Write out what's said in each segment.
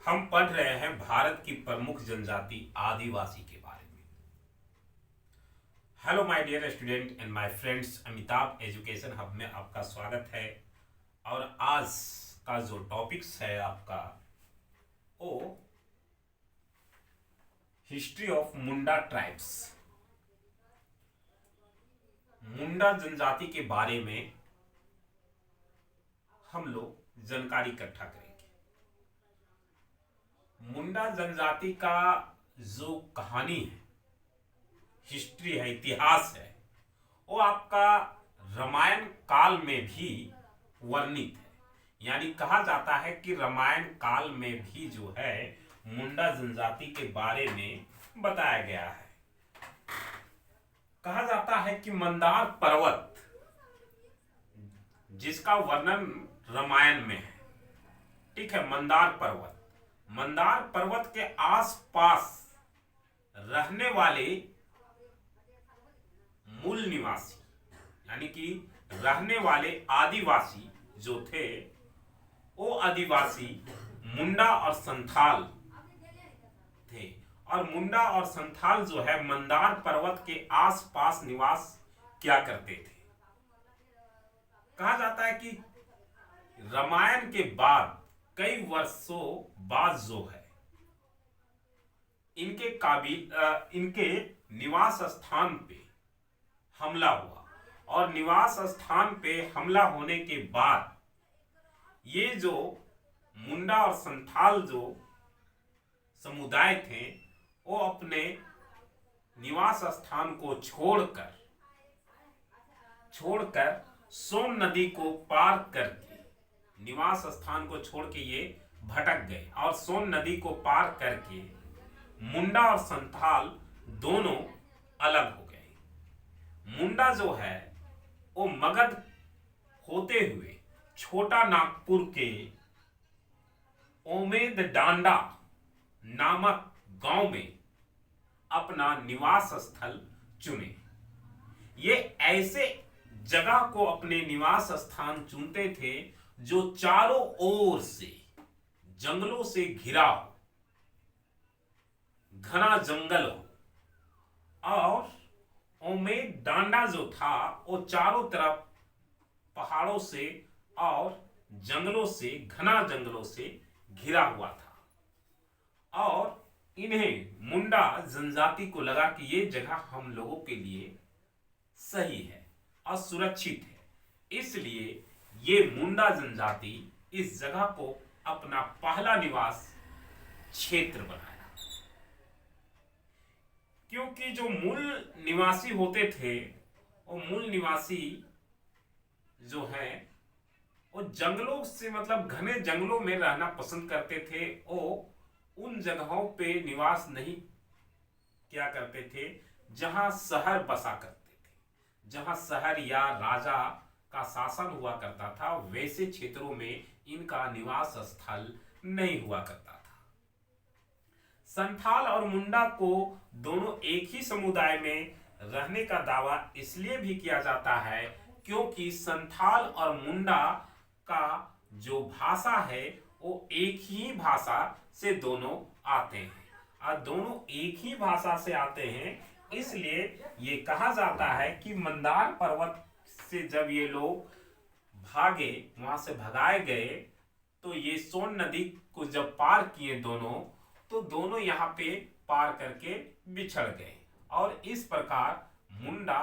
हम पढ़ रहे हैं भारत की प्रमुख जनजाति आदिवासी के बारे में। Hello my dear student and my friends, Amitabh education hub में आपका स्वागत है। और आज का जो टॉपिक्स है आपका वो हिस्ट्री ऑफ मुंडा ट्राइब्स, मुंडा जनजाति के बारे में हम लोग जानकारी इकट्ठा करेंगे। मुंडा जनजाति का जो कहानी है, हिस्ट्री है, इतिहास है, वो आपका रामायण काल में भी वर्णित है। यानी कहा जाता है कि रामायण काल में भी जो है मुंडा जनजाति के बारे में बताया गया है। कहा जाता है कि मंदार पर्वत, जिसका वर्णन रामायण में है, ठीक है, मंदार पर्वत के आसपास रहने वाले मूल निवासी, यानी कि रहने वाले आदिवासी जो थे, वो आदिवासी मुंडा और संथाल थे। और मुंडा और संथाल जो है मंदार पर्वत के आसपास निवास किया करते थे। कहा जाता है कि रामायण के बाद कई वर्षों बाद जो है इनके निवास स्थान पे हमला हुआ। और निवास स्थान पे हमला होने के बाद ये जो मुंडा और संथाल जो समुदाय थे, वो अपने निवास स्थान को छोड़कर सोन नदी को पार करके, निवास स्थान को छोड़ के ये भटक गए और सोन नदी को पार करके मुंडा और संथाल दोनों अलग हो गए। मुंडा जो है वो मगध होते हुए छोटा नागपुर के ओमेद डांडा नामक गांव में अपना निवास स्थल चुने। ये ऐसे जगह को अपने निवास स्थान चुनते थे जो चारों ओर से जंगलों से घिरा हो, घना जंगल हो। और ओमेद डांडा जो था वो चारों तरफ पहाड़ों से और जंगलों से, घना जंगलों से घिरा हुआ था। और इन्हें मुंडा जनजाति को लगा कि ये जगह हम लोगों के लिए सही है और सुरक्षित है, इसलिए ये मुंडा जनजाति इस जगह को अपना पहला निवास क्षेत्र बनाया। क्योंकि जो मूल निवासी होते थे, वो मूल निवासी जो है वो जंगलों से, मतलब घने जंगलों में रहना पसंद करते थे। वो उन जगहों पे निवास नहीं किया करते थे जहां शहर बसा करते थे। जहां शहर या राजा का शासन हुआ करता था, वैसे क्षेत्रों में इनका निवास स्थल नहीं हुआ करता था। संथाल और मुंडा को दोनों एक ही समुदाय में रहने का दावा इसलिए भी किया जाता है क्योंकि संथाल और मुंडा का जो भाषा है वो एक ही भाषा से दोनों आते हैं। और दोनों एक ही भाषा से आते हैं, इसलिए ये कहा जाता है कि मंदार पर्वत से जब ये लोग भागे, वहां से भगाए गए, तो ये सोन नदी को जब पार किए दोनों, तो दोनों यहाँ पे पार करके बिछड़ गए। और इस प्रकार मुंडा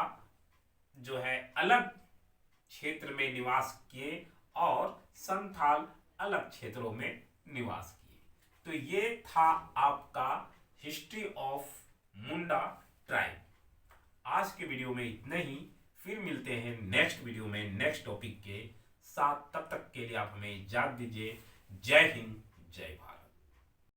जो है अलग क्षेत्र में निवास किए और संथाल अलग क्षेत्रों में निवास किए। तो ये था आपका हिस्ट्री ऑफ मुंडा ट्राइब। आज के वीडियो में इतना ही, फिर मिलते हैं नेक्स्ट वीडियो में नेक्स्ट टॉपिक के साथ। तब तक के लिए आप हमें इजाजत दीजिए। जय हिंद, जय भारत।